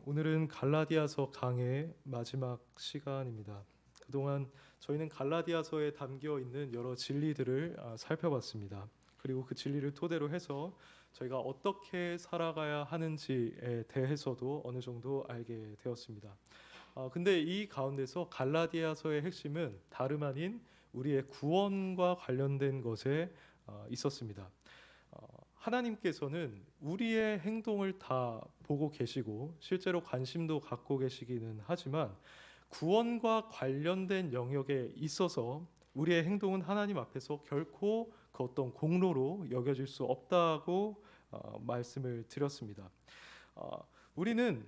오늘은 갈라디아서 강의 마지막 시간입니다. 그동안 저희는 갈라디아서에 담겨 있는 여러 진리들을 살펴봤습니다. 그리고 그 진리를 토대로 해서 저희가 어떻게 살아가야 하는지에 대해서도 어느 정도 알게 되었습니다. 근데 이 가운데서 갈라디아서의 핵심은 다름 아닌 우리의 구원과 관련된 것에 있었습니다. 하나님께서는 우리의 행동을 다 보고 계시고 실제로 관심도 갖고 계시기는 하지만 구원과 관련된 영역에 있어서 우리의 행동은 하나님 앞에서 결코 그 어떤 공로로 여겨질 수 없다고 말씀을 드렸습니다. 우리는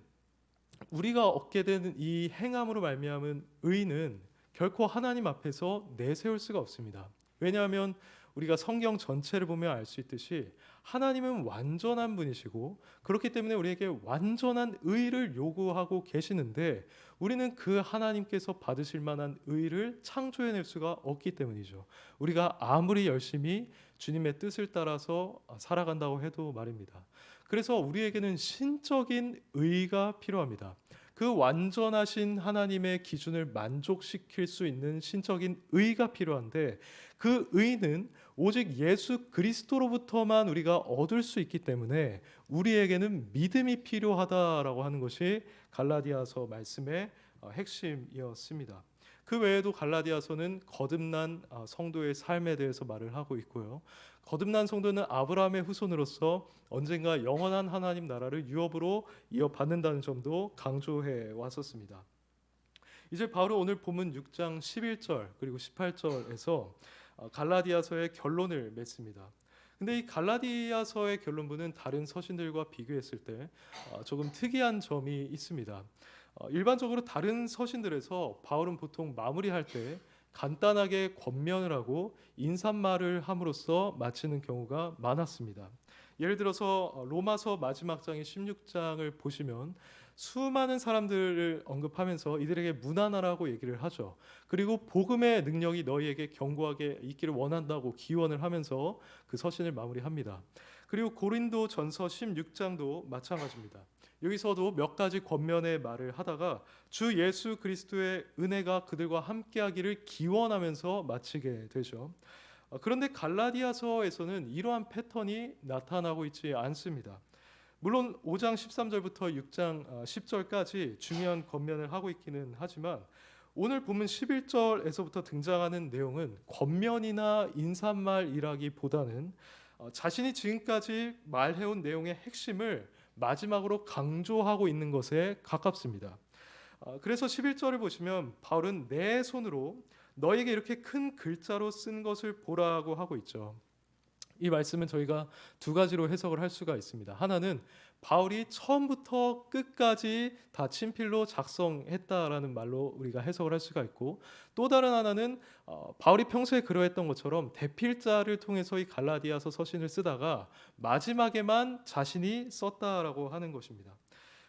우리가 얻게 되는 이 행함으로 말미암은 의는 결코 하나님 앞에서 내세울 수가 없습니다. 왜냐하면 우리가 성경 전체를 보면 알 수 있듯이 하나님은 완전한 분이시고 그렇기 때문에 우리에게 완전한 의를 요구하고 계시는데 우리는 그 하나님께서 받으실 만한 의를 창조해낼 수가 없기 때문이죠. 우리가 아무리 열심히 주님의 뜻을 따라서 살아간다고 해도 말입니다. 그래서 우리에게는 신적인 의가 필요합니다. 그 완전하신 하나님의 기준을 만족시킬 수 있는 신적인 의가 필요한데 그 의는 오직 예수 그리스도로부터만 우리가 얻을 수 있기 때문에 우리에게는 믿음이 필요하다라고 하는 것이 갈라디아서 말씀의 핵심이었습니다. 그 외에도 갈라디아서는 거듭난 성도의 삶에 대해서 말을 하고 있고요. 거듭난 성도는 아브라함의 후손으로서 언젠가 영원한 하나님 나라를 유업으로 이어받는다는 점도 강조해 왔었습니다. 이제 바로 오늘 본문 6장 11절 그리고 18절에서 갈라디아서의 결론을 맺습니다. 근데 이 갈라디아서의 결론부는 다른 서신들과 비교했을 때 조금 특이한 점이 있습니다. 일반적으로 다른 서신들에서 바울은 보통 마무리할 때 간단하게 권면을 하고 인사말을 함으로써 마치는 경우가 많았습니다. 예를 들어서 로마서 마지막 장인 16장을 보시면 수많은 사람들을 언급하면서 이들에게 문안하라고 얘기를 하죠. 그리고 복음의 능력이 너희에게 견고하게 있기를 원한다고 기원을 하면서 그 서신을 마무리합니다. 그리고 고린도 전서 16장도 마찬가지입니다. 여기서도 몇 가지 권면의 말을 하다가 주 예수 그리스도의 은혜가 그들과 함께하기를 기원하면서 마치게 되죠. 그런데 갈라디아서에서는 이러한 패턴이 나타나고 있지 않습니다. 물론 5장 13절부터 6장 10절까지 중요한 권면을 하고 있기는 하지만 오늘 본문 11절에서부터 등장하는 내용은 권면이나 인사말이라기보다는 자신이 지금까지 말해온 내용의 핵심을 마지막으로 강조하고 있는 것에 가깝습니다. 그래서 11절을 보시면 바울은 내 손으로 너에게 이렇게 큰 글자로 쓴 것을 보라고 하고 있죠. 이 말씀은 저희가 두 가지로 해석을 할 수가 있습니다. 하나는 바울이 처음부터 끝까지 다 친필로 작성했다라는 말로 우리가 해석을 할 수가 있고 또 다른 하나는 바울이 평소에 그러했던 것처럼 대필자를 통해서 이 갈라디아서 서신을 쓰다가 마지막에만 자신이 썼다라고 하는 것입니다.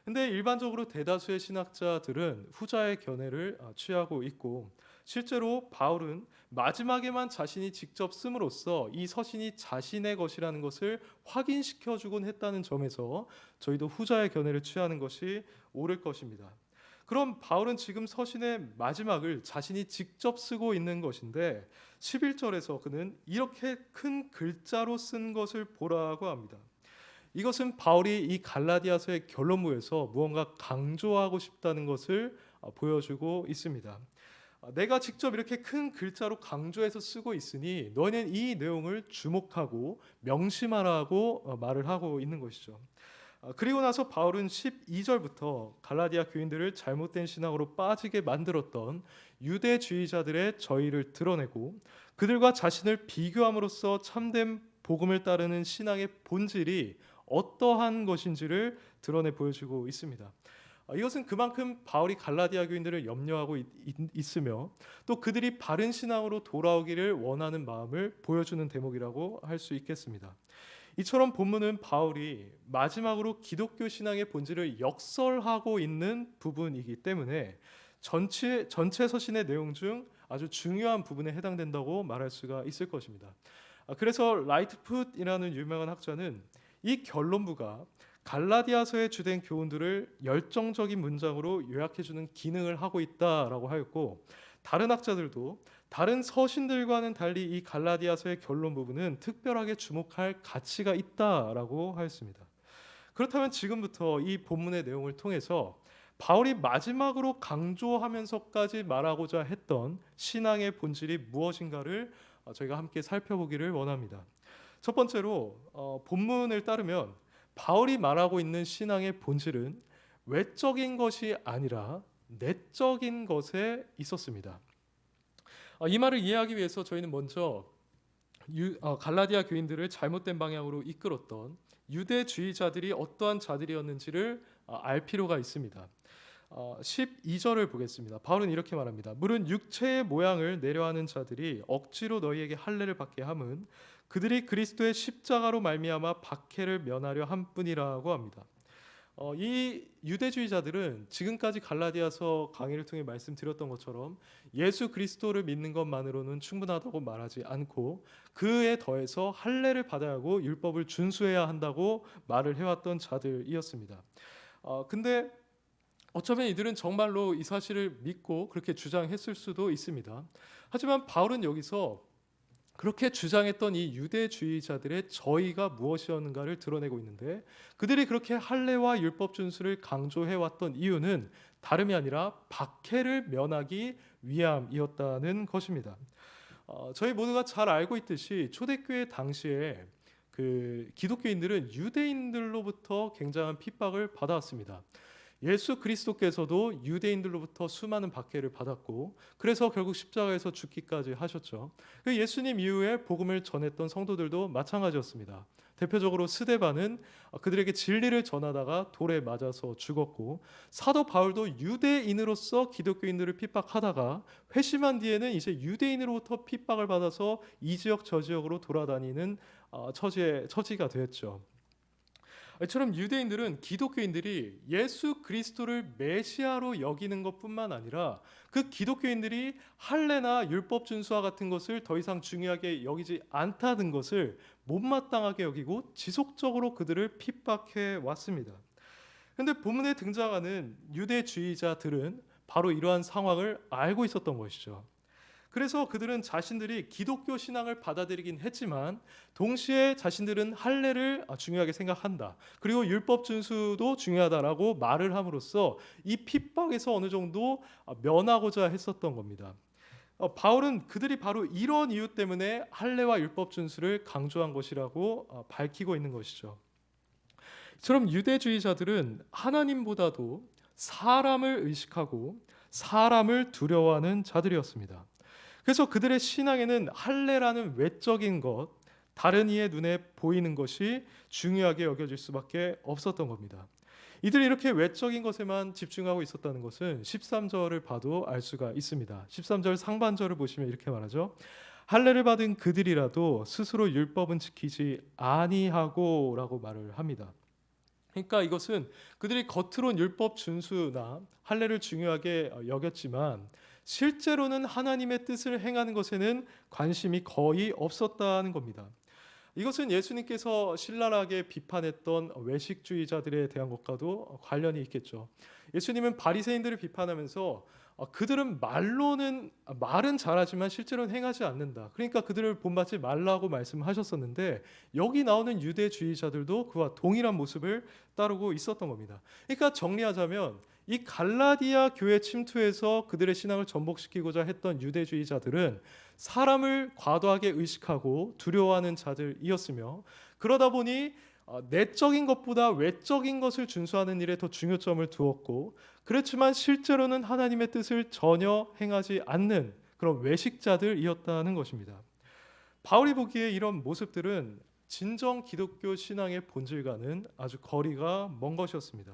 근데 일반적으로 대다수의 신학자들은 후자의 견해를 취하고 있고 실제로 바울은 마지막에만 자신이 직접 씀으로써 이 서신이 자신의 것이라는 것을 확인시켜 주곤 했다는 점에서 저희도 후자의 견해를 취하는 것이 옳을 것입니다. 그럼 바울은 지금 서신의 마지막을 자신이 직접 쓰고 있는 것인데 11절에서 그는 이렇게 큰 글자로 쓴 것을 보라고 합니다. 이것은 바울이 이 갈라디아서의 결론부에서 무언가 강조하고 싶다는 것을 보여주고 있습니다. 내가 직접 이렇게 큰 글자로 강조해서 쓰고 있으니 너희는 이 내용을 주목하고 명심하라고 말을 하고 있는 것이죠. 그리고 나서 바울은 12절부터 갈라디아 교인들을 잘못된 신앙으로 빠지게 만들었던 유대주의자들의 저희를 드러내고 그들과 자신을 비교함으로써 참된 복음을 따르는 신앙의 본질이 어떠한 것인지를 드러내 보여주고 있습니다. 이것은 그만큼 바울이 갈라디아 교인들을 염려하고 있으며 또 그들이 바른 신앙으로 돌아오기를 원하는 마음을 보여주는 대목이라고 할 수 있겠습니다. 이처럼 본문은 바울이 마지막으로 기독교 신앙의 본질을 역설하고 있는 부분이기 때문에 전체 서신의 내용 중 아주 중요한 부분에 해당된다고 말할 수가 있을 것입니다. 그래서 라이트풋이라는 유명한 학자는 이 결론부가 갈라디아서에 주된 교훈들을 열정적인 문장으로 요약해주는 기능을 하고 있다라고 하였고, 다른 학자들도 다른 서신들과는 달리 이 갈라디아서의 결론 부분은 특별하게 주목할 가치가 있다라고 하였습니다. 그렇다면 지금부터 이 본문의 내용을 통해서 바울이 마지막으로 강조하면서까지 말하고자 했던 신앙의 본질이 무엇인가를 저희가 함께 살펴보기를 원합니다. 첫 번째로 본문을 따르면 바울이 말하고 있는 신앙의 본질은 외적인 것이 아니라 내적인 것에 있었습니다. 이 말을 이해하기 위해서 저희는 먼저 갈라디아 교인들을 잘못된 방향으로 이끌었던 유대주의자들이 어떠한 자들이었는지를 알 필요가 있습니다. 12절을 보겠습니다. 바울은 이렇게 말합니다. 물은 육체의 모양을 내려하는 자들이 억지로 너희에게 할례를 받게 함은 그들이 그리스도의 십자가로 말미암아 박해를 면하려 함뿐이라고 합니다. 이 유대주의자들은 지금까지 갈라디아서 강의를 통해 말씀드렸던 것처럼 예수 그리스도를 믿는 것만으로는 충분하다고 말하지 않고 그에 더해서 할례를 받아야 하고 율법을 준수해야 한다고 말을 해왔던 자들이었습니다. 근데 어쩌면 이들은 정말로 이 사실을 믿고 그렇게 주장했을 수도 있습니다. 하지만 바울은 여기서 그렇게 주장했던 이 유대주의자들의 저희가 무엇이었는가를 드러내고 있는데, 그들이 그렇게 할례와 율법 준수를 강조해왔던 이유는 다름이 아니라 박해를 면하기 위함이었다는 것입니다. 저희 모두가 잘 알고 있듯이 초대교회 당시에 그 기독교인들은 유대인들로부터 굉장한 핍박을 받아왔습니다. 예수 그리스도께서도 유대인들로부터 수많은 박해를 받았고, 그래서 결국 십자가에서 죽기까지 하셨죠. 그 예수님 이후에 복음을 전했던 성도들도 마찬가지였습니다. 대표적으로 스데반은 그들에게 진리를 전하다가 돌에 맞아서 죽었고, 사도 바울도 유대인으로서 기독교인들을 핍박하다가 회심한 뒤에는 이제 유대인으로부터 핍박을 받아서 이 지역 저 지역으로 돌아다니는 처지가 되었죠. 이처럼 유대인들은 기독교인들이 예수 그리스도를 메시아로 여기는 것뿐만 아니라 그 기독교인들이 할례나 율법 준수와 같은 것을 더 이상 중요하게 여기지 않다는 것을 못마땅하게 여기고 지속적으로 그들을 핍박해 왔습니다. 그런데 본문에 등장하는 유대주의자들은 바로 이러한 상황을 알고 있었던 것이죠. 그래서 그들은 자신들이 기독교 신앙을 받아들이긴 했지만 동시에 자신들은 할례를 중요하게 생각한다. 그리고 율법 준수도 중요하다라고 말을 함으로써 이 핍박에서 어느 정도 면하고자 했었던 겁니다. 바울은 그들이 바로 이런 이유 때문에 할례와 율법 준수를 강조한 것이라고 밝히고 있는 것이죠. 이처럼 유대주의자들은 하나님보다도 사람을 의식하고 사람을 두려워하는 자들이었습니다. 그래서 그들의 신앙에는 할례라는 외적인 것, 다른 이의 눈에 보이는 것이 중요하게 여겨질 수밖에 없었던 겁니다. 이들이 이렇게 외적인 것에만 집중하고 있었다는 것은 13절을 봐도 알 수가 있습니다. 13절 상반절을 보시면 이렇게 말하죠. 할례를 받은 그들이라도 스스로 율법은 지키지 아니하고 라고 말을 합니다. 그러니까 이것은 그들이 겉으론 율법 준수나 할례를 중요하게 여겼지만 실제로는 하나님의 뜻을 행하는 것에는 관심이 거의 없었다는 겁니다. 이것은 예수님께서 신랄하게 비판했던 외식주의자들에 대한 것과도 관련이 있겠죠. 예수님은 바리새인들을 비판하면서 그들은 말은 잘하지만 실제로는 행하지 않는다. 그러니까 그들을 본받지 말라고 말씀하셨었는데 여기 나오는 유대주의자들도 그와 동일한 모습을 따르고 있었던 겁니다. 그러니까 정리하자면 이 갈라디아 교회 침투에서 그들의 신앙을 전복시키고자 했던 유대주의자들은 사람을 과도하게 의식하고 두려워하는 자들이었으며, 그러다 보니 내적인 것보다 외적인 것을 준수하는 일에 더 중요점을 두었고, 그렇지만 실제로는 하나님의 뜻을 전혀 행하지 않는 그런 외식자들이었다는 것입니다. 바울이 보기에 이런 모습들은 진정 기독교 신앙의 본질과는 아주 거리가 먼 것이었습니다.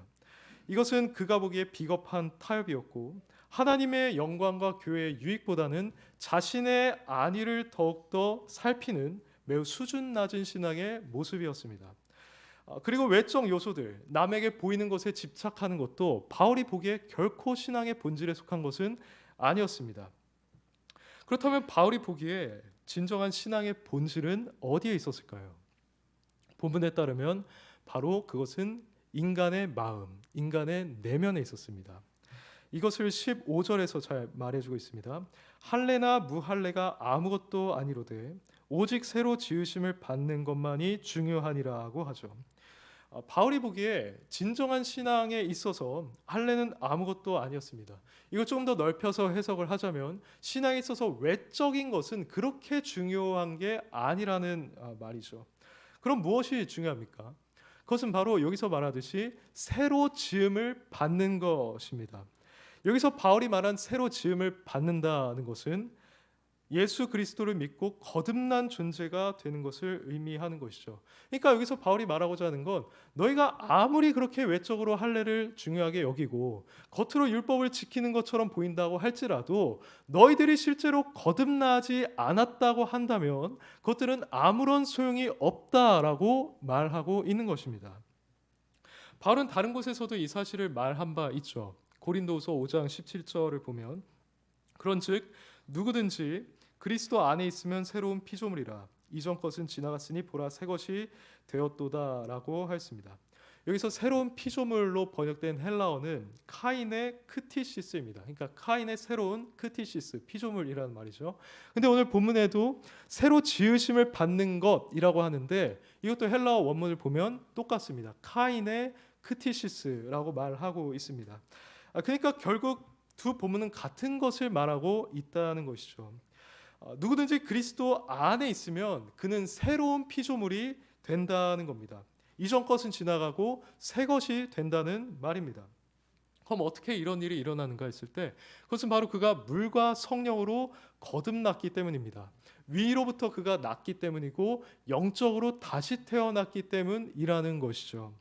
이것은 그가 보기에 비겁한 타협이었고 하나님의 영광과 교회의 유익보다는 자신의 안위를 더욱더 살피는 매우 수준 낮은 신앙의 모습이었습니다. 그리고 외적 요소들, 남에게 보이는 것에 집착하는 것도 바울이 보기에 결코 신앙의 본질에 속한 것은 아니었습니다. 그렇다면 바울이 보기에 진정한 신앙의 본질은 어디에 있었을까요? 본문에 따르면 바로 그것은 인간의 마음, 인간의 내면에 있었습니다. 이것을 15절에서 잘 말해주고 있습니다. 할례나 무할례가 아무것도 아니로되 오직 새로 지으심을 받는 것만이 중요하니라고 하죠. 바울이 보기에 진정한 신앙에 있어서 할례는 아무것도 아니었습니다. 이걸 조금 더 넓혀서 해석을 하자면 신앙에 있어서 외적인 것은 그렇게 중요한 게 아니라는 말이죠. 그럼 무엇이 중요합니까? 그것은 바로 여기서 말하듯이 새로 지음을 받는 것입니다. 여기서 바울이 말한 새로 지음을 받는다는 것은 예수 그리스도를 믿고 거듭난 존재가 되는 것을 의미하는 것이죠. 그러니까 여기서 바울이 말하고자 하는 건 너희가 아무리 그렇게 외적으로 할례를 중요하게 여기고 겉으로 율법을 지키는 것처럼 보인다고 할지라도 너희들이 실제로 거듭나지 않았다고 한다면 그것들은 아무런 소용이 없다라고 말하고 있는 것입니다. 바울은 다른 곳에서도 이 사실을 말한 바 있죠. 고린도후서 5장 17절을 보면 그런즉 누구든지 그리스도 안에 있으면 새로운 피조물이라 이전 것은 지나갔으니 보라 새 것이 되었도다라고 하였습니다. 여기서 새로운 피조물로 번역된 헬라어는 카인의 크티시스입니다. 그러니까 카인의 새로운 크티시스, 피조물이라는 말이죠. 근데 오늘 본문에도 새로 지으심을 받는 것이라고 하는데 이것도 헬라어 원문을 보면 똑같습니다. 카인의 크티시스라고 말하고 있습니다. 그러니까 결국 두 본문은 같은 것을 말하고 있다는 것이죠. 누구든지 그리스도 안에 있으면 그는 새로운 피조물이 된다는 겁니다. 이전 것은 지나가고 새 것이 된다는 말입니다. 그럼 어떻게 이런 일이 일어나는가 했을 때 그것은 바로 그가 물과 성령으로 거듭났기 때문입니다. 위로부터 그가 났기 때문이고 영적으로 다시 태어났기 때문이라는 것이죠.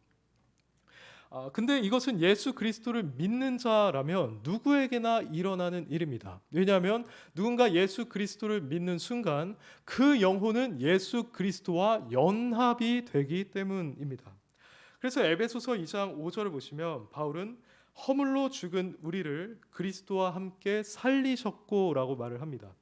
근데 이것은 예수 그리스도를 믿는 자라면 누구에게나 일어나는 일입니다. 왜냐하면 누군가 예수 그리스도를 믿는 순간 그 영혼은 예수 그리스도와 연합이 되기 때문입니다. 그래서 에베소서 2장 5절을 보시면 바울은 허물로 죽은 우리를 그리스도와 함께 살리셨고라고 말을 합니다.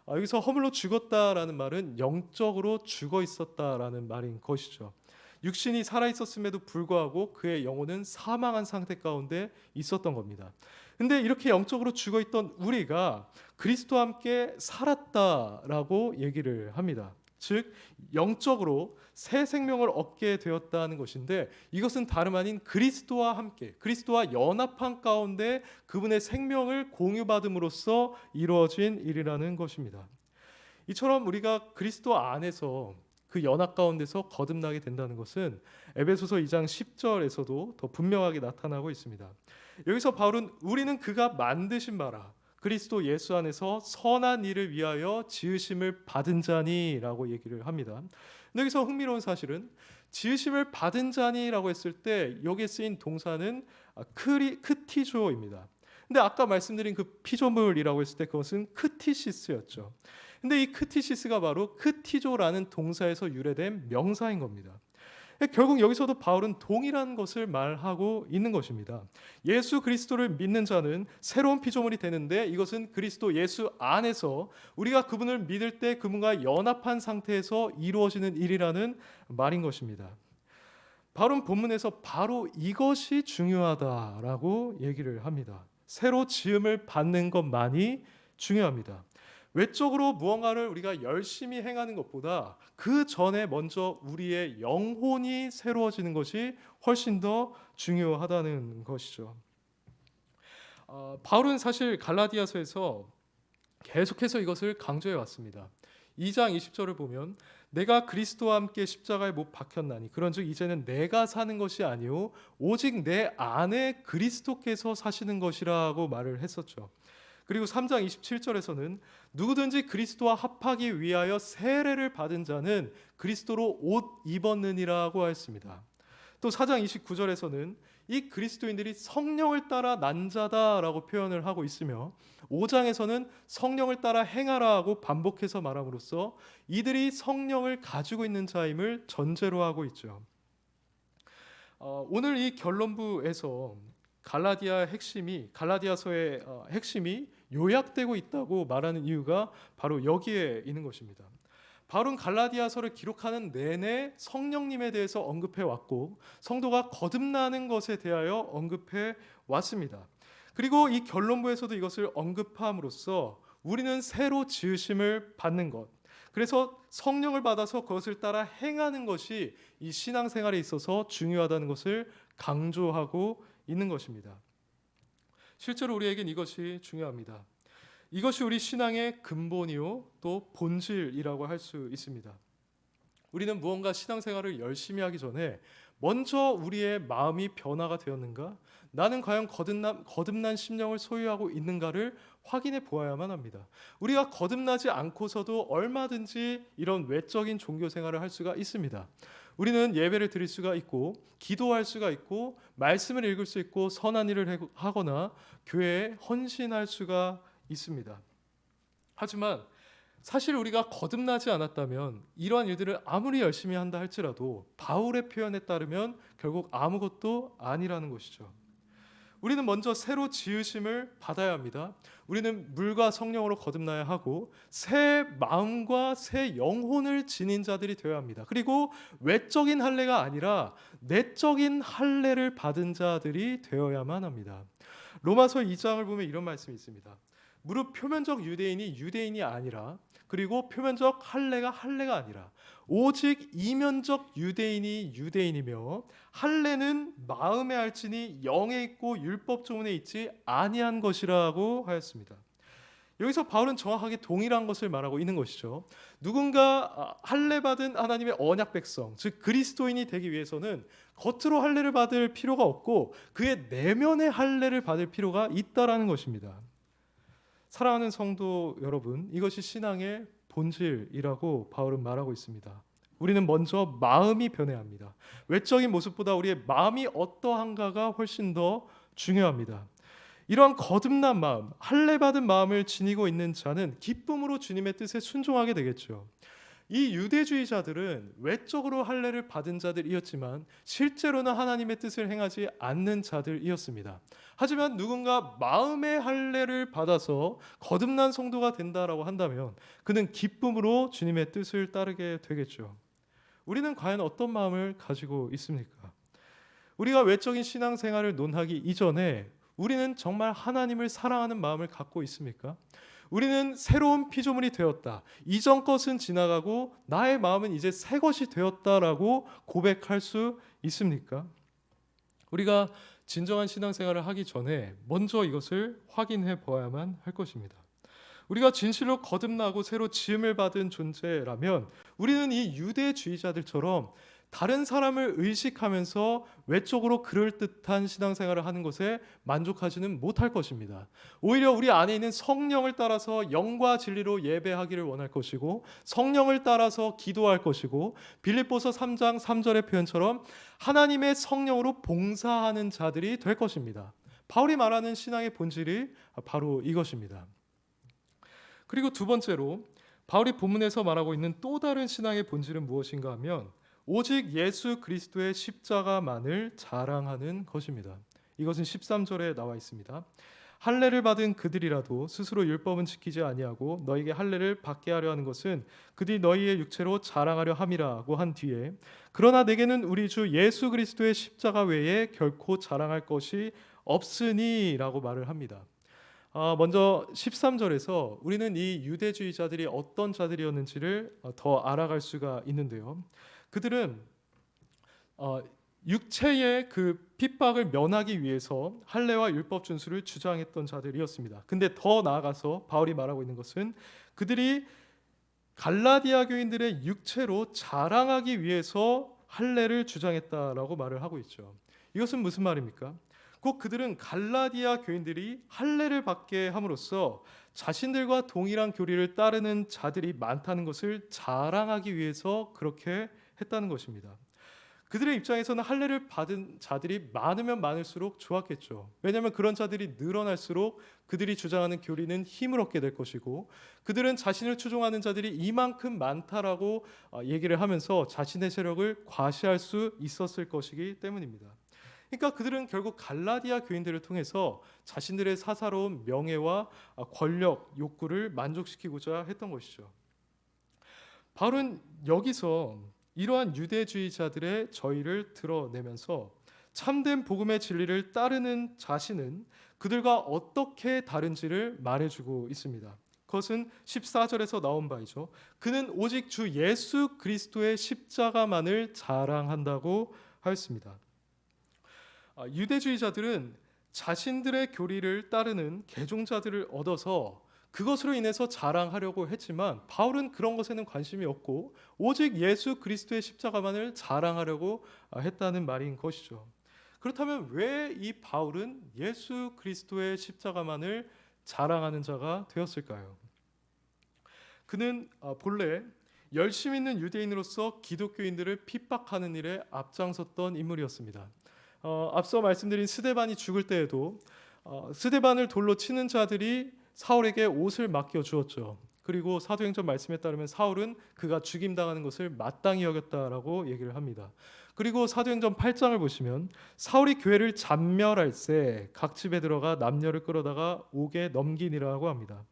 여기서 허물로 죽었다라는 말은 영적으로 죽어 있었다라는 말인 것이죠. 육신이 살아있었음에도 불구하고 그의 영혼은 사망한 상태 가운데 있었던 겁니다. 근데 이렇게 영적으로 죽어있던 우리가 그리스도와 함께 살았다라고 얘기를 합니다. 즉 영적으로 새 생명을 얻게 되었다는 것인데 이것은 다름 아닌 그리스도와 함께 그리스도와 연합한 가운데 그분의 생명을 공유받음으로써 이루어진 일이라는 것입니다. 이처럼 우리가 그리스도 안에서 그 연합 가운데서 거듭나게 된다는 것은 에베소서 2장 10절에서도 더 분명하게 나타나고 있습니다. 여기서 바울은 우리는 그가 만드신 바라 그리스도 예수 안에서 선한 일을 위하여 지으심을 받은 자니라고 얘기를 합니다. 근데 여기서 흥미로운 사실은 지으심을 받은 자니라고 했을 때 여기에 쓰인 동사는 크티조입니다. 근데 아까 말씀드린 그 피조물이라고 했을 때 그것은 크티시스였죠. 근데 이 크티시스가 바로 크티조라는 동사에서 유래된 명사인 겁니다. 결국 여기서도 바울은 동일한 것을 말하고 있는 것입니다. 예수 그리스도를 믿는 자는 새로운 피조물이 되는데 이것은 그리스도 예수 안에서 우리가 그분을 믿을 때 그분과 연합한 상태에서 이루어지는 일이라는 말인 것입니다. 바울은 본문에서 바로 이것이 중요하다라고 얘기를 합니다. 새로 지음을 받는 것만이 중요합니다. 외적으로 무언가를 우리가 열심히 행하는 것보다 그 전에 먼저 우리의 영혼이 새로워지는 것이 훨씬 더 중요하다는 것이죠. 바울은 사실 갈라디아서에서 계속해서 이것을 강조해 왔습니다. 2장 20절을 보면 내가 그리스도와 함께 십자가에 못 박혔나니 그런즉 이제는 내가 사는 것이 아니요 오직 내 안에 그리스도께서 사시는 것이라고 말을 했었죠. 그리고 3장 27절에서는 누구든지 그리스도와 합하기 위하여 세례를 받은 자는 그리스도로 옷 입었느니라고 하였습니다. 또 4장 29절에서는 이 그리스도인들이 성령을 따라 난 자다라고 표현을 하고 있으며 5장에서는 성령을 따라 행하라고 반복해서 말함으로써 이들이 성령을 가지고 있는 자임을 전제로 하고 있죠. 오늘 이 결론부에서 갈라디아서의 핵심이 요약되고 있다고 말하는 이유가 바로 여기에 있는 것입니다. 바울은 갈라디아서를 기록하는 내내 성령님에 대해서 언급해 왔고 성도가 거듭나는 것에 대하여 언급해 왔습니다. 그리고 이 결론부에서도 이것을 언급함으로써 우리는 새로 지으심을 받는 것, 그래서 성령을 받아서 그것을 따라 행하는 것이 이 신앙생활에 있어서 중요하다는 것을 강조하고 있는 것입니다. 실제로 우리에겐 이것이 중요합니다. 이것이 우리 신앙의 근본이요 또 본질이라고 할 수 있습니다. 우리는 무언가 신앙생활을 열심히 하기 전에 먼저 우리의 마음이 변화가 되었는가, 나는 과연 거듭난 심령을 소유하고 있는가를 확인해 보아야만 합니다. 우리가 거듭나지 않고서도 얼마든지 이런 외적인 종교 생활을 할 수가 있습니다. 우리는 예배를 드릴 수가 있고 기도할 수가 있고 말씀을 읽을 수 있고 선한 일을 하거나 교회에 헌신할 수가 있습니다. 하지만 사실 우리가 거듭나지 않았다면 이러한 일들을 아무리 열심히 한다 할지라도 바울의 표현에 따르면 결국 아무것도 아니라는 것이죠. 우리는 먼저 새로 지으심을 받아야 합니다. 우리는 물과 성령으로 거듭나야 하고 새 마음과 새 영혼을 지닌 자들이 되어야 합니다. 그리고 외적인 할례가 아니라 내적인 할례를 받은 자들이 되어야만 합니다. 로마서 2장을 보면 이런 말씀이 있습니다. 무릇 표면적 유대인이 유대인이 아니라 그리고 표면적 할례가 할례가 아니라 오직 이면적 유대인이 유대인이며 할례는 마음에 할지니 영에 있고 율법 조문에 있지 아니한 것이라고 하였습니다. 여기서 바울은 정확하게 동일한 것을 말하고 있는 것이죠. 누군가 할례 받은 하나님의 언약 백성, 즉 그리스도인이 되기 위해서는 겉으로 할례를 받을 필요가 없고 그의 내면의 할례를 받을 필요가 있다라는 것입니다. 사랑하는 성도 여러분, 이것이 신앙의 본질이라고 바울은 말하고 있습니다. 우리는 먼저 마음이 변해야 합니다. 외적인 모습보다 우리의 마음이 어떠한가가 훨씬 더 중요합니다. 이러한 거듭난 마음, 할례 받은 마음을 지니고 있는 자는 기쁨으로 주님의 뜻에 순종하게 되겠죠. 이 유대주의자들은 외적으로 할례를 받은 자들이었지만 실제로는 하나님의 뜻을 행하지 않는 자들이었습니다. 하지만 누군가 마음의 할례를 받아서 거듭난 성도가 된다라고 한다면 그는 기쁨으로 주님의 뜻을 따르게 되겠죠. 우리는 과연 어떤 마음을 가지고 있습니까? 우리가 외적인 신앙생활을 논하기 이전에 우리는 정말 하나님을 사랑하는 마음을 갖고 있습니까? 우리는 새로운 피조물이 되었다. 이전 것은 지나가고 나의 마음은 이제 새 것이 되었다라고 고백할 수 있습니까? 우리가 진정한 신앙생활을 하기 전에 먼저 이것을 확인해 보아야만 할 것입니다. 우리가 진실로 거듭나고 새로 지음을 받은 존재라면 우리는 이 유대주의자들처럼 다른 사람을 의식하면서 외적으로 그럴듯한 신앙생활을 하는 것에 만족하지는 못할 것입니다. 오히려 우리 안에 있는 성령을 따라서 영과 진리로 예배하기를 원할 것이고 성령을 따라서 기도할 것이고 빌립보서 3장 3절의 표현처럼 하나님의 성령으로 봉사하는 자들이 될 것입니다. 바울이 말하는 신앙의 본질이 바로 이것입니다. 그리고 두 번째로 바울이 본문에서 말하고 있는 또 다른 신앙의 본질은 무엇인가 하면 오직 예수 그리스도의 십자가만을 자랑하는 것입니다. 이것은 13절에 나와 있습니다. 할례를 받은 그들이라도 스스로 율법은 지키지 아니하고 너에게 할례를 받게 하려 하는 것은 그들이 너희의 육체로 자랑하려 함이라고 한 뒤에 그러나 내게는 우리 주 예수 그리스도의 십자가 외에 결코 자랑할 것이 없으니라고 말을 합니다. 먼저 13절에서 우리는 이 유대주의자들이 어떤 자들이었는지를 더 알아갈 수가 있는데요. 그들은 육체의 그 핍박을 면하기 위해서 할례와 율법 준수를 주장했던 자들이었습니다. 근데 더 나아가서 바울이 말하고 있는 것은 그들이 갈라디아 교인들의 육체로 자랑하기 위해서 할례를 주장했다라고 말을 하고 있죠. 이것은 무슨 말입니까? 곧 그들은 갈라디아 교인들이 할례를 받게 함으로써 자신들과 동일한 교리를 따르는 자들이 많다는 것을 자랑하기 위해서 그렇게 했다는 것입니다. 그들의 입장에서는 할례를 받은 자들이 많으면 많을수록 좋았겠죠. 왜냐하면 그런 자들이 늘어날수록 그들이 주장하는 교리는 힘을 얻게 될 것이고 그들은 자신을 추종하는 자들이 이만큼 많다라고 얘기를 하면서 자신의 세력을 과시할 수 있었을 것이기 때문입니다. 그러니까 그들은 결국 갈라디아 교인들을 통해서 자신들의 사사로운 명예와 권력, 욕구를 만족시키고자 했던 것이죠. 바울은 여기서 이러한 유대주의자들의 저희를 드러내면서 참된 복음의 진리를 따르는 자신은 그들과 어떻게 다른지를 말해주고 있습니다. 그것은 14절에서 나온 바이죠. 그는 오직 주 예수 그리스도의 십자가만을 자랑한다고 하였습니다. 유대주의자들은 자신들의 교리를 따르는 개종자들을 얻어서 그것으로 인해서 자랑하려고 했지만 바울은 그런 것에는 관심이 없고 오직 예수 그리스도의 십자가만을 자랑하려고 했다는 말인 것이죠. 그렇다면 왜 이 바울은 예수 그리스도의 십자가만을 자랑하는 자가 되었을까요? 그는 본래 열심 있는 유대인으로서 기독교인들을 핍박하는 일에 앞장섰던 인물이었습니다. 앞서 말씀드린 스데반이 죽을 때에도 스데반을 돌로 치는 자들이 사울에게 옷을 맡겨 주었죠. 그리고 사도행전 말씀에 따르면 사울은 그가 죽임당하는 것을 마땅히 여겼다라고 얘기를 합니다. 그리고 사도행전 8장을 보시면 사울이 교회를 잔멸할 때 각 집에 들어가 남녀를 끌어다가 옥에 넘기니라고 합니다.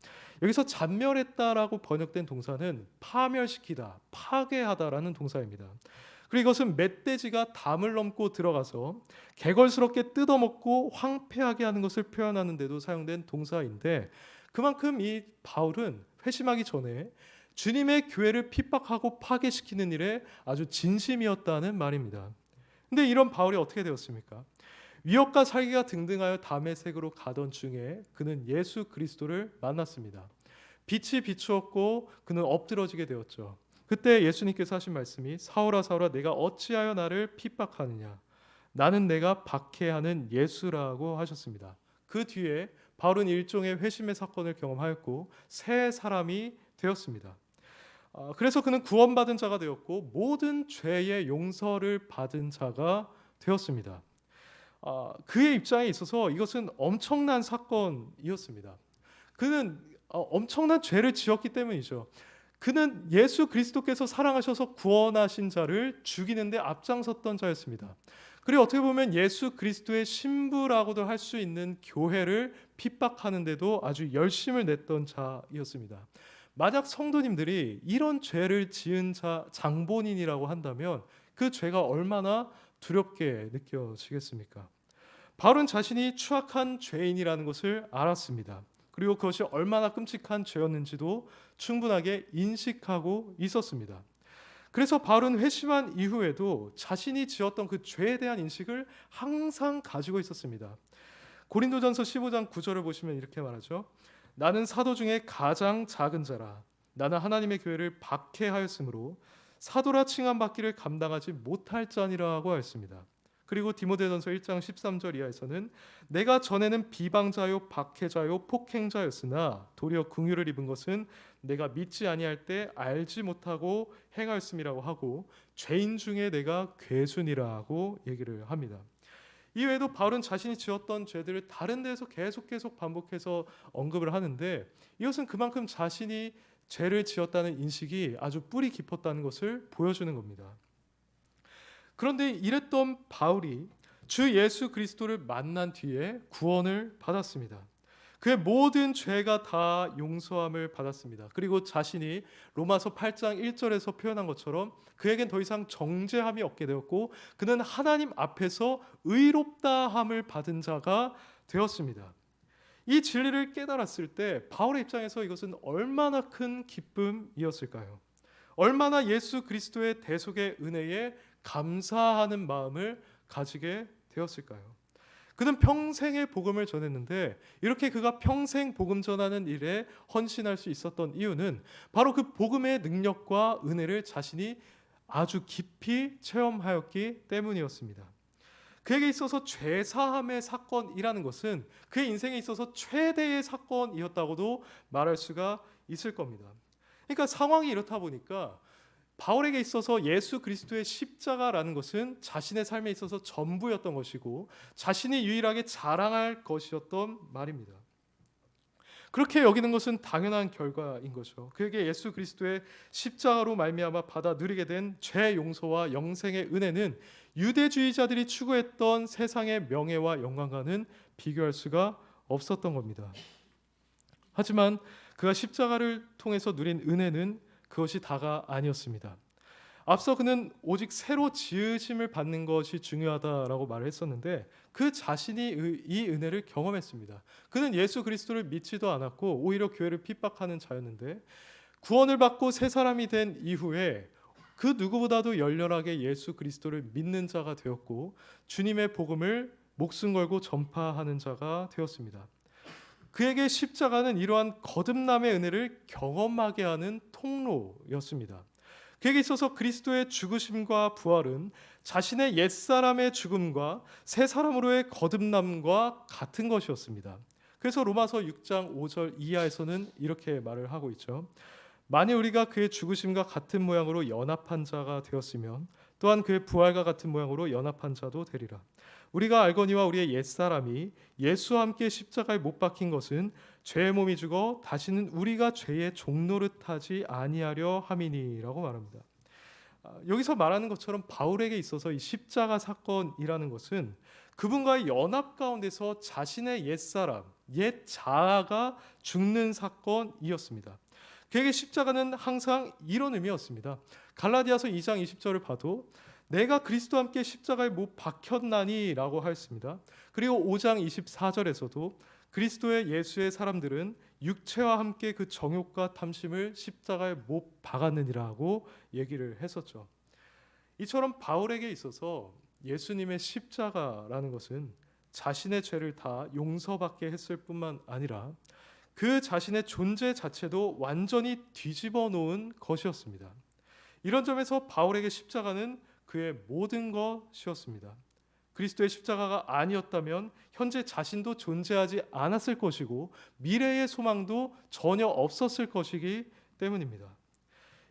여기서 잔멸했다라고 번역된 동사는 파멸시키다, 파괴하다라는 동사입니다. 그리고 이것은 멧돼지가 담을 넘고 들어가서 개걸스럽게 뜯어먹고 황폐하게 하는 것을 표현하는 데도 사용된 동사인데 그만큼 이 바울은 회심하기 전에 주님의 교회를 핍박하고 파괴시키는 일에 아주 진심이었다는 말입니다. 근데 이런 바울이 어떻게 되었습니까? 위협과 살기가 등등하여 다메섹으로 가던 중에 그는 예수 그리스도를 만났습니다. 빛이 비추었고 그는 엎드러지게 되었죠. 그때 예수님께서 하신 말씀이 사울아 사울아 내가 어찌하여 나를 핍박하느냐 나는 내가 박해하는 예수라고 하셨습니다. 그 뒤에 바울은 일종의 회심의 사건을 경험하였고 새 사람이 되었습니다. 그래서 그는 구원받은 자가 되었고 모든 죄의 용서를 받은 자가 되었습니다. 그의 입장에 있어서 이것은 엄청난 사건이었습니다. 그는 엄청난 죄를 지었기 때문이죠. 그는 예수 그리스도께서 사랑하셔서 구원하신 자를 죽이는데 앞장섰던 자였습니다. 그리고 어떻게 보면 예수 그리스도의 신부라고도 할 수 있는 교회를 핍박하는데도 아주 열심을 냈던 자였습니다. 만약 성도님들이 이런 죄를 지은 자 장본인이라고 한다면 그 죄가 얼마나 두렵게 느껴지겠습니까? 바울은 자신이 추악한 죄인이라는 것을 알았습니다. 그리고 그것이 얼마나 끔찍한 죄였는지도 충분하게 인식하고 있었습니다. 그래서 바울은 회심한 이후에도 자신이 지었던 그 죄에 대한 인식을 항상 가지고 있었습니다. 고린도전서 15장 9절을 보시면 이렇게 말하죠. 나는 사도 중에 가장 작은 자라. 나는 하나님의 교회를 박해하였으므로 사도라 칭함받기를 감당하지 못할 자니라고 하였습니다. 그리고 디모데전서 1장 13절 이하에서는 내가 전에는 비방자요 박해자요 폭행자였으나 도리어 긍휼을 입은 것은 내가 믿지 아니할 때 알지 못하고 행하였음이라고 하고 죄인 중에 내가 괴순이라고 얘기를 합니다. 이외에도 바울은 자신이 지었던 죄들을 다른 데에서 계속 반복해서 언급을 하는데 이것은 그만큼 자신이 죄를 지었다는 인식이 아주 뿌리 깊었다는 것을 보여주는 겁니다. 그런데 이랬던 바울이 주 예수 그리스도를 만난 뒤에 구원을 받았습니다. 그의 모든 죄가 다 용서함을 받았습니다. 그리고 자신이 로마서 8장 1절에서 표현한 것처럼 그에겐 더 이상 정죄함이 없게 되었고 그는 하나님 앞에서 의롭다함을 받은 자가 되었습니다. 이 진리를 깨달았을 때 바울의 입장에서 이것은 얼마나 큰 기쁨이었을까요? 얼마나 예수 그리스도의 대속의 은혜에 감사하는 마음을 가지게 되었을까요? 그는 평생의 복음을 전했는데 이렇게 그가 평생 복음 전하는 일에 헌신할 수 있었던 이유는 바로 그 복음의 능력과 은혜를 자신이 아주 깊이 체험하였기 때문이었습니다. 그에게 있어서 죄사함의 사건이라는 것은 그의 인생에 있어서 최대의 사건이었다고도 말할 수가 있을 겁니다. 그러니까 상황이 이렇다 보니까 바울에게 있어서 예수 그리스도의 십자가라는 것은 자신의 삶에 있어서 전부였던 것이고 자신이 유일하게 자랑할 것이었던 말입니다. 그렇게 여기는 것은 당연한 결과인 거죠. 그에게 예수 그리스도의 십자가로 말미암아 받아 누리게 된 죄 용서와 영생의 은혜는 유대주의자들이 추구했던 세상의 명예와 영광과는 비교할 수가 없었던 겁니다. 하지만 그가 십자가를 통해서 누린 은혜는 그것이 다가 아니었습니다. 앞서 그는 오직 새로 지으심을 받는 것이 중요하다라고 말을 했었는데 그 자신이 이 은혜를 경험했습니다. 그는 예수 그리스도를 믿지도 않았고 오히려 교회를 핍박하는 자였는데 구원을 받고 새 사람이 된 이후에 그 누구보다도 열렬하게 예수 그리스도를 믿는 자가 되었고 주님의 복음을 목숨 걸고 전파하는 자가 되었습니다. 그에게 십자가는 이러한 거듭남의 은혜를 경험하게 하는 통로였습니다. 그에게 있어서 그리스도의 죽으심과 부활은 자신의 옛사람의 죽음과 새 사람으로의 거듭남과 같은 것이었습니다. 그래서 로마서 6장 5절 이하에서는 이렇게 말을 하고 있죠. 만일 우리가 그의 죽으심과 같은 모양으로 연합한 자가 되었으면 또한 그의 부활과 같은 모양으로 연합한 자도 되리라. 우리가 알거니와 우리의 옛사람이 예수와 함께 십자가에 못 박힌 것은 죄의 몸이 죽어 다시는 우리가 죄의 종노릇하지 아니하려 함이니라고 말합니다. 여기서 말하는 것처럼 바울에게 있어서 이 십자가 사건이라는 것은 그분과의 연합 가운데서 자신의 옛사람, 옛 자아가 죽는 사건이었습니다. 그에게 십자가는 항상 이런 의미였습니다. 갈라디아서 2장 20절을 봐도 내가 그리스도와 함께 십자가에 못 박혔나니 라고 하였습니다. 그리고 5장 24절에서도 그리스도의 예수의 사람들은 육체와 함께 그 정욕과 탐심을 십자가에 못 박았느니라고 얘기를 했었죠. 이처럼 바울에게 있어서 예수님의 십자가라는 것은 자신의 죄를 다 용서받게 했을 뿐만 아니라 그 자신의 존재 자체도 완전히 뒤집어 놓은 것이었습니다. 이런 점에서 바울에게 십자가는 그의 모든 것이었습니다. 그리스도의 십자가가 아니었다면 현재 자신도 존재하지 않았을 것이고 미래의 소망도 전혀 없었을 것이기 때문입니다.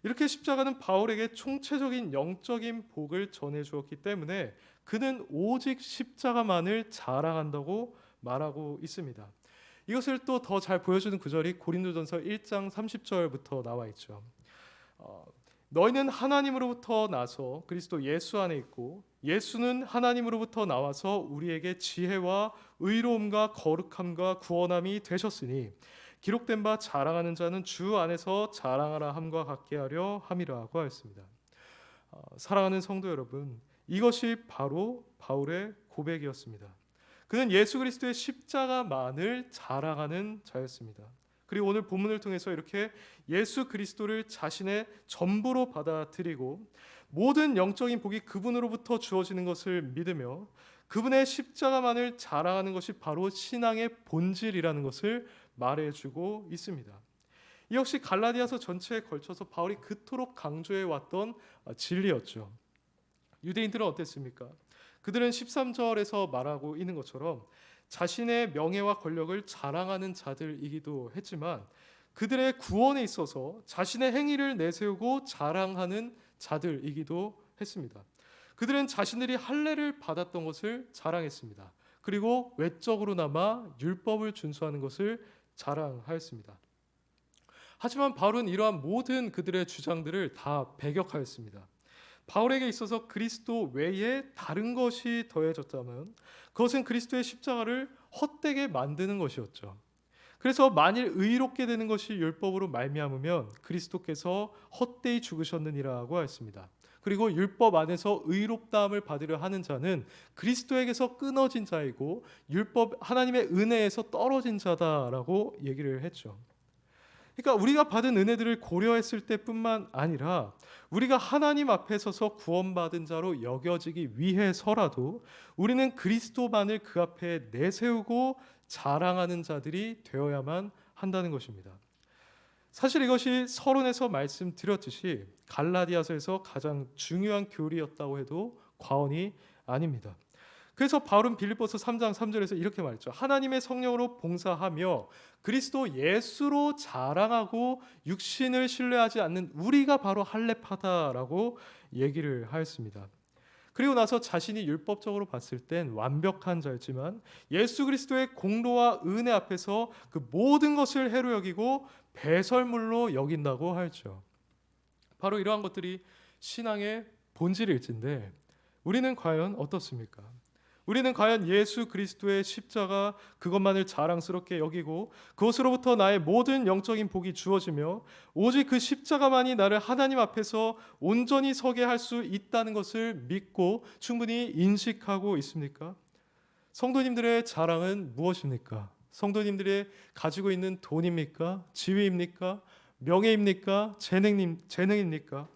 이렇게 십자가는 바울에게 총체적인 영적인 복을 전해주었기 때문에 그는 오직 십자가만을 자랑한다고 말하고 있습니다. 이것을 또 더 잘 보여주는 구절이 고린도전서 1장 30절부터 나와 있죠. 너희는 하나님으로부터 나서 그리스도 예수 안에 있고 예수는 하나님으로부터 나와서 우리에게 지혜와 의로움과 거룩함과 구원함이 되셨으니 기록된 바 자랑하는 자는 주 안에서 자랑하라 함과 같게 하려 함이라고 하였습니다. 사랑하는 성도 여러분, 이것이 바로 바울의 고백이었습니다. 그는 예수 그리스도의 십자가만을 자랑하는 자였습니다. 그리고 오늘 본문을 통해서 이렇게 예수 그리스도를 자신의 전부로 받아들이고 모든 영적인 복이 그분으로부터 주어지는 것을 믿으며 그분의 십자가만을 자랑하는 것이 바로 신앙의 본질이라는 것을 말해주고 있습니다. 이 역시 갈라디아서 전체에 걸쳐서 바울이 그토록 강조해 왔던 진리였죠. 유대인들은 어땠습니까? 그들은 13절에서 말하고 있는 것처럼 자신의 명예와 권력을 자랑하는 자들이기도 했지만 그들의 구원에 있어서 자신의 행위를 내세우고 자랑하는 자들이기도 했습니다. 그들은 자신들이 할례를 받았던 것을 자랑했습니다. 그리고 외적으로나마 율법을 준수하는 것을 자랑하였습니다. 하지만 바울은 이러한 모든 그들의 주장들을 다 배격하였습니다. 바울에게 있어서 그리스도 외에 다른 것이 더해졌다면 그것은 그리스도의 십자가를 헛되게 만드는 것이었죠. 그래서 만일 의롭게 되는 것이 율법으로 말미암으면 그리스도께서 헛되이 죽으셨느니라고 하였습니다. 그리고 율법 안에서 의롭다함을 받으려 하는 자는 그리스도에게서 끊어진 자이고 율법 하나님의 은혜에서 떨어진 자다라고 얘기를 했죠. 그러니까 우리가 받은 은혜들을 고려했을 때뿐만 아니라 우리가 하나님 앞에 서서 구원받은 자로 여겨지기 위해서라도 우리는 그리스도만을 그 앞에 내세우고 자랑하는 자들이 되어야만 한다는 것입니다. 사실 이것이 서론에서 말씀드렸듯이 갈라디아서에서 가장 중요한 교리였다고 해도 과언이 아닙니다. 그래서 바울은 빌립보서 3장 3절에서 이렇게 말했죠. 하나님의 성령으로 봉사하며 그리스도 예수로 자랑하고 육신을 신뢰하지 않는 우리가 바로 할례파다라고 얘기를 하였습니다. 그리고 나서 자신이 율법적으로 봤을 땐 완벽한 자였지만 예수 그리스도의 공로와 은혜 앞에서 그 모든 것을 해로 여기고 배설물로 여긴다고 하였죠. 바로 이러한 것들이 신앙의 본질일진데 우리는 과연 어떻습니까? 우리는 과연 예수 그리스도의 십자가 그것만을 자랑스럽게 여기고 그것으로부터 나의 모든 영적인 복이 주어지며 오직 그 십자가만이 나를 하나님 앞에서 온전히 서게 할 수 있다는 것을 믿고 충분히 인식하고 있습니까? 성도님들의 자랑은 무엇입니까? 성도님들의 가지고 있는 돈입니까? 지위입니까? 명예입니까? 재능입니까?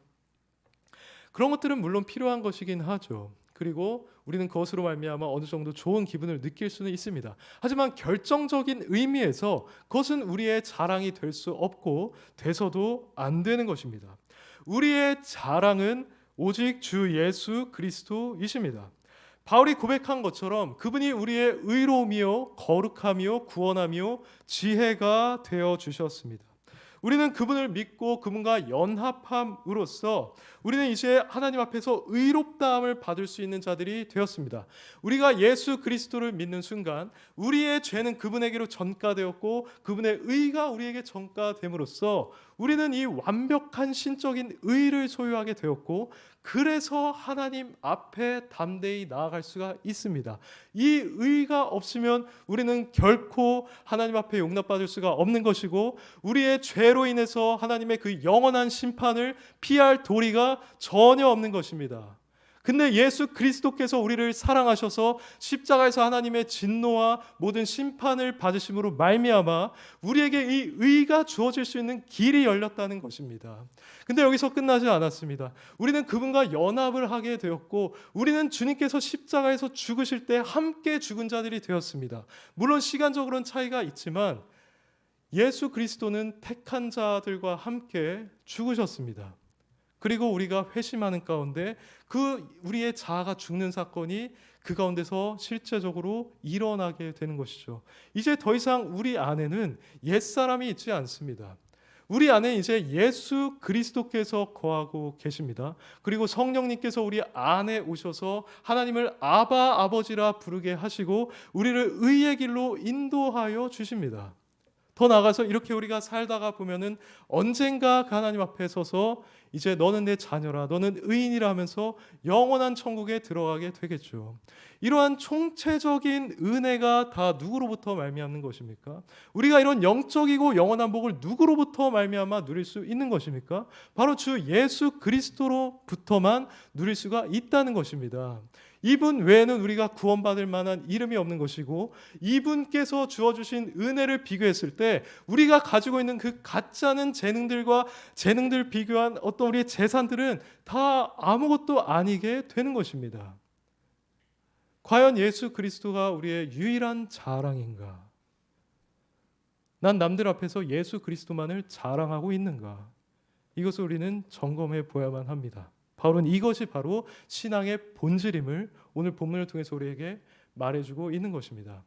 그런 것들은 물론 필요한 것이긴 하죠. 그리고 우리는 그것으로 말미암아 어느 정도 좋은 기분을 느낄 수는 있습니다. 하지만 결정적인 의미에서 그것은 우리의 자랑이 될 수 없고 돼서도 안 되는 것입니다. 우리의 자랑은 오직 주 예수 그리스도이십니다. 바울이 고백한 것처럼 그분이 우리의 의로움이요 거룩함이요 구원함이요 지혜가 되어 주셨습니다. 우리는 그분을 믿고 그분과 연합함으로써 우리는 이제 하나님 앞에서 의롭다함을 받을 수 있는 자들이 되었습니다. 우리가 예수 그리스도를 믿는 순간 우리의 죄는 그분에게로 전가되었고 그분의 의가 우리에게 전가됨으로써 우리는 이 완벽한 신적인 의를 소유하게 되었고 그래서 하나님 앞에 담대히 나아갈 수가 있습니다. 이 의가 없으면 우리는 결코 하나님 앞에 용납받을 수가 없는 것이고 우리의 죄로 인해서 하나님의 그 영원한 심판을 피할 도리가 전혀 없는 것입니다. 근데 예수 그리스도께서 우리를 사랑하셔서 십자가에서 하나님의 진노와 모든 심판을 받으심으로 말미암아 우리에게 이 의가 주어질 수 있는 길이 열렸다는 것입니다. 근데 여기서 끝나지 않았습니다. 우리는 그분과 연합을 하게 되었고 우리는 주님께서 십자가에서 죽으실 때 함께 죽은 자들이 되었습니다. 물론 시간적으로는 차이가 있지만 예수 그리스도는 택한 자들과 함께 죽으셨습니다. 그리고 우리가 회심하는 가운데 그 우리의 자아가 죽는 사건이 그 가운데서 실제적으로 일어나게 되는 것이죠. 이제 더 이상 우리 안에는 옛사람이 있지 않습니다. 우리 안에 이제 예수 그리스도께서 거하고 계십니다. 그리고 성령님께서 우리 안에 오셔서 하나님을 아바 아버지라 부르게 하시고 우리를 의의 길로 인도하여 주십니다. 더 나아가서 이렇게 우리가 살다가 보면은 언젠가 하나님 앞에 서서 이제 너는 내 자녀라, 너는 의인이라 하면서 영원한 천국에 들어가게 되겠죠. 이러한 총체적인 은혜가 다 누구로부터 말미암는 것입니까? 우리가 이런 영적이고 영원한 복을 누구로부터 말미암아 누릴 수 있는 것입니까? 바로 주 예수 그리스도로부터만 누릴 수가 있다는 것입니다. 이분 외에는 우리가 구원받을 만한 이름이 없는 것이고 이분께서 주어주신 은혜를 비교했을 때 우리가 가지고 있는 그 가짜는 재능들 비교한 어떤 우리의 재산들은 다 아무것도 아니게 되는 것입니다. 과연 예수 그리스도가 우리의 유일한 자랑인가? 난 남들 앞에서 예수 그리스도만을 자랑하고 있는가? 이것을 우리는 점검해 보아야만 합니다. 바울은 이것이 바로 신앙의 본질임을 오늘 본문을 통해서 우리에게 말해주고 있는 것입니다.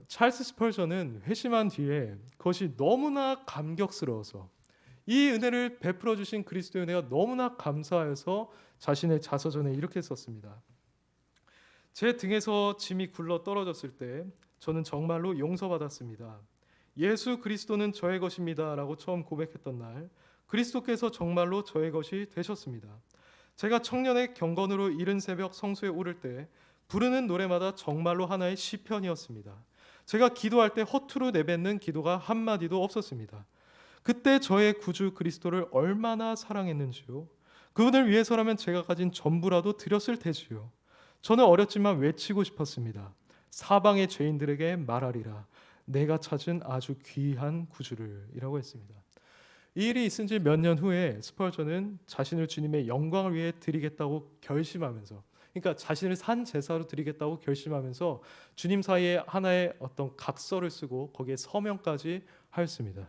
찰스 스펄전은 회심한 뒤에 그것이 너무나 감격스러워서 이 은혜를 베풀어 주신 그리스도의 은혜가 너무나 감사해서 자신의 자서전에 이렇게 썼습니다. 제 등에서 짐이 굴러 떨어졌을 때 저는 정말로 용서받았습니다. 예수 그리스도는 저의 것입니다 라고 처음 고백했던 날 그리스도께서 정말로 저의 것이 되셨습니다. 제가 청년의 경건으로 이른 새벽 성소에 오를 때 부르는 노래마다 정말로 하나의 시편이었습니다. 제가 기도할 때 허투루 내뱉는 기도가 한마디도 없었습니다. 그때 저의 구주 그리스도를 얼마나 사랑했는지요. 그분을 위해서라면 제가 가진 전부라도 드렸을 테지요. 저는 어렸지만 외치고 싶었습니다. 사방의 죄인들에게 말하리라. 내가 찾은 아주 귀한 구주를 이라고 했습니다. 이 일이 있은 지 몇 년 후에 스펄전은 자신을 주님의 영광을 위해 드리겠다고 결심하면서 그러니까 자신을 산 제사로 드리겠다고 결심하면서 주님 사이에 하나의 어떤 각서를 쓰고 거기에 서명까지 하였습니다.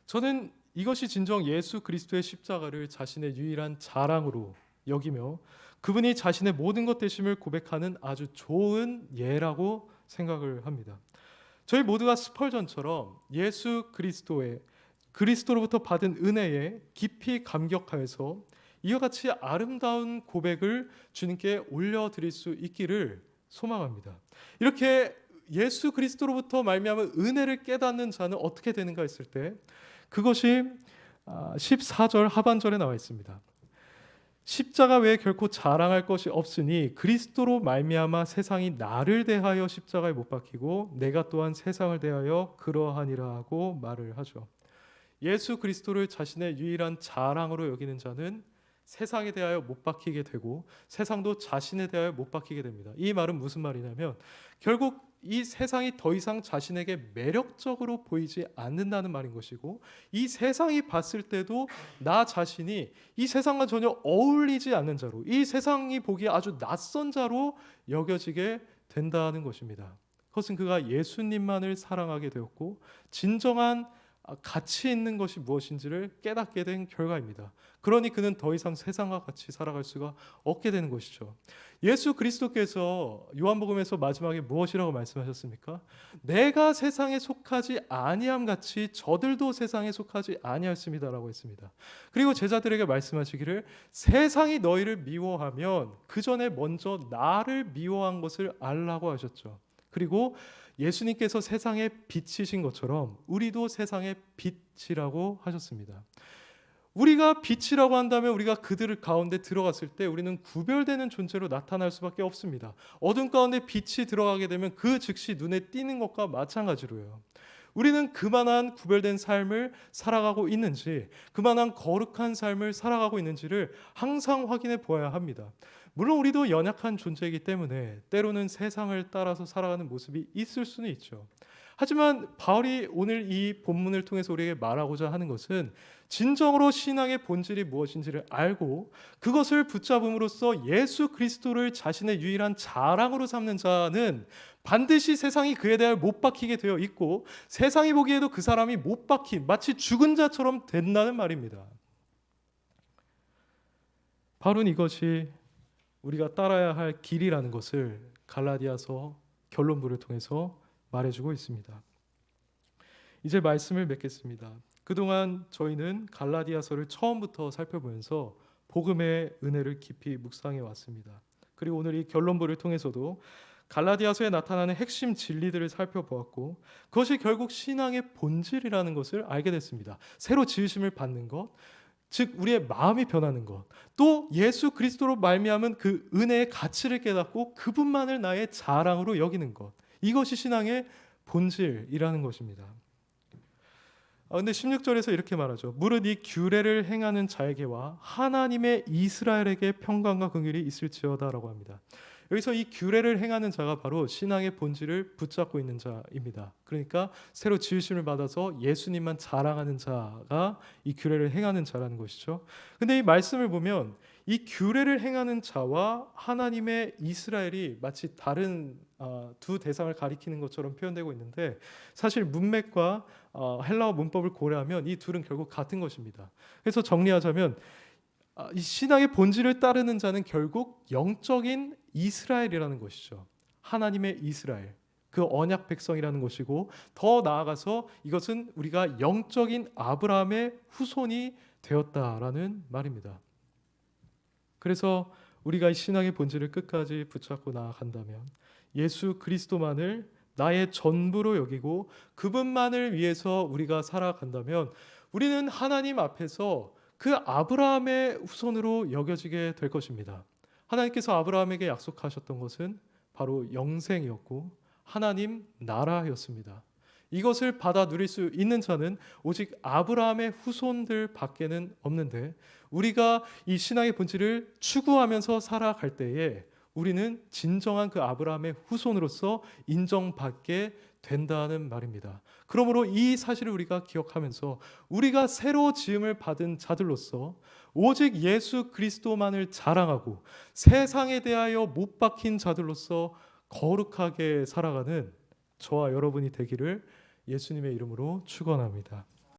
저는 이것이 진정 예수 그리스도의 십자가를 자신의 유일한 자랑으로 여기며 그분이 자신의 모든 것 되심을 고백하는 아주 좋은 예라고 생각을 합니다. 저희 모두가 스펄전처럼 예수 그리스도로부터 받은 은혜에 깊이 감격하여서 이와 같이 아름다운 고백을 주님께 올려드릴 수 있기를 소망합니다. 이렇게 예수 그리스도로부터 말미암은 은혜를 깨닫는 자는 어떻게 되는가 했을 때 그것이 14절 하반절에 나와 있습니다. 십자가 외에 결코 자랑할 것이 없으니 그리스도로 말미암아 세상이 나를 대하여 십자가에 못 박히고 내가 또한 세상을 대하여 그러하니라 하고 말을 하죠. 예수 그리스도를 자신의 유일한 자랑으로 여기는 자는 세상에 대하여 못 박히게 되고 세상도 자신에 대하여 못 박히게 됩니다. 이 말은 무슨 말이냐면 결국 이 세상이 더 이상 자신에게 매력적으로 보이지 않는다는 말인 것이고, 이 세상이 봤을 때도 나 자신이 이 세상과 전혀 어울리지 않는 자로, 이 세상이 보기에 아주 낯선 자로 여겨지게 된다는 것입니다. 그것은 그가 예수님만을 사랑하게 되었고 진정한 가치 있는 것이 무엇인지를 깨닫게 된 결과입니다. 그러니 그는 더 이상 세상과 같이 살아갈 수가 없게 되는 것이죠. 예수 그리스도께서 요한복음에서 마지막에 무엇이라고 말씀하셨습니까? 내가 세상에 속하지 아니함 같이 저들도 세상에 속하지 아니하였습니다라고 했습니다. 그리고 제자들에게 말씀하시기를 세상이 너희를 미워하면 그 전에 먼저 나를 미워한 것을 알라고 하셨죠. 그리고 예수님께서 세상의 빛이신 것처럼 우리도 세상의 빛이라고 하셨습니다. 우리가 빛이라고 한다면 우리가 그들 가운데 들어갔을 때 우리는 구별되는 존재로 나타날 수밖에 없습니다. 어둠 가운데 빛이 들어가게 되면 그 즉시 눈에 띄는 것과 마찬가지로요. 우리는 그만한 구별된 삶을 살아가고 있는지, 그만한 거룩한 삶을 살아가고 있는지를 항상 확인해 보아야 합니다. 물론 우리도 연약한 존재이기 때문에 때로는 세상을 따라서 살아가는 모습이 있을 수는 있죠. 하지만 바울이 오늘 이 본문을 통해서 우리에게 말하고자 하는 것은 진정으로 신앙의 본질이 무엇인지를 알고 그것을 붙잡음으로써 예수 그리스도를 자신의 유일한 자랑으로 삼는 자는 반드시 세상이 그에 대해 못 박히게 되어 있고 세상이 보기에도 그 사람이 못 박힌 마치 죽은 자처럼 된다는 말입니다. 바울은 이것이 우리가 따라야 할 길이라는 것을 갈라디아서 결론부를 통해서 말해주고 있습니다. 이제 말씀을 맺겠습니다. 그동안 저희는 갈라디아서를 처음부터 살펴보면서 복음의 은혜를 깊이 묵상해 왔습니다. 그리고 오늘 이 결론부를 통해서도 갈라디아서에 나타나는 핵심 진리들을 살펴보았고 그것이 결국 신앙의 본질이라는 것을 알게 됐습니다. 새로 지으심을 받는 것, 즉 우리의 마음이 변하는 것, 또 예수 그리스도로 말미암은 그 은혜의 가치를 깨닫고 그분만을 나의 자랑으로 여기는 것, 이것이 신앙의 본질이라는 것입니다. 근데 16절에서 이렇게 말하죠. 무릇 이 규례를 행하는 자에게와 하나님의 이스라엘에게 평강과 긍휼이 있을지어다라고 합니다. 여기서 이 규례를 행하는 자가 바로 신앙의 본질을 붙잡고 있는 자입니다. 그러니까 새로 지으심을 받아서 예수님만 자랑하는 자가 이 규례를 행하는 자라는 것이죠. 근데 이 말씀을 보면 이 규례를 행하는 자와 하나님의 이스라엘이 마치 다른 두 대상을 가리키는 것처럼 표현되고 있는데 사실 문맥과 헬라어 문법을 고려하면 이 둘은 결국 같은 것입니다. 그래서 정리하자면 이 신앙의 본질을 따르는 자는 결국 영적인 이스라엘이라는 것이죠. 하나님의 이스라엘, 그 언약 백성이라는 것이고 더 나아가서 이것은 우리가 영적인 아브라함의 후손이 되었다라는 말입니다. 그래서 우리가 이 신앙의 본질을 끝까지 붙잡고 나아간다면 예수 그리스도만을 나의 전부로 여기고 그분만을 위해서 우리가 살아간다면 우리는 하나님 앞에서 그 아브라함의 후손으로 여겨지게 될 것입니다. 하나님께서 아브라함에게 약속하셨던 것은 바로 영생이었고 하나님 나라였습니다. 이것을 받아 누릴 수 있는 자는 오직 아브라함의 후손들 밖에는 없는데 우리가 이 신앙의 본질을 추구하면서 살아갈 때에 우리는 진정한 그 아브라함의 후손으로서 인정받게 된다는 말입니다. 그러므로 이 사실을 우리가 기억하면서 우리가 새로 지음을 받은 자들로서 오직 예수 그리스도만을 자랑하고 세상에 대하여 못 박힌 자들로서 거룩하게 살아가는 저와 여러분이 되기를 예수님의 이름으로 축원합니다.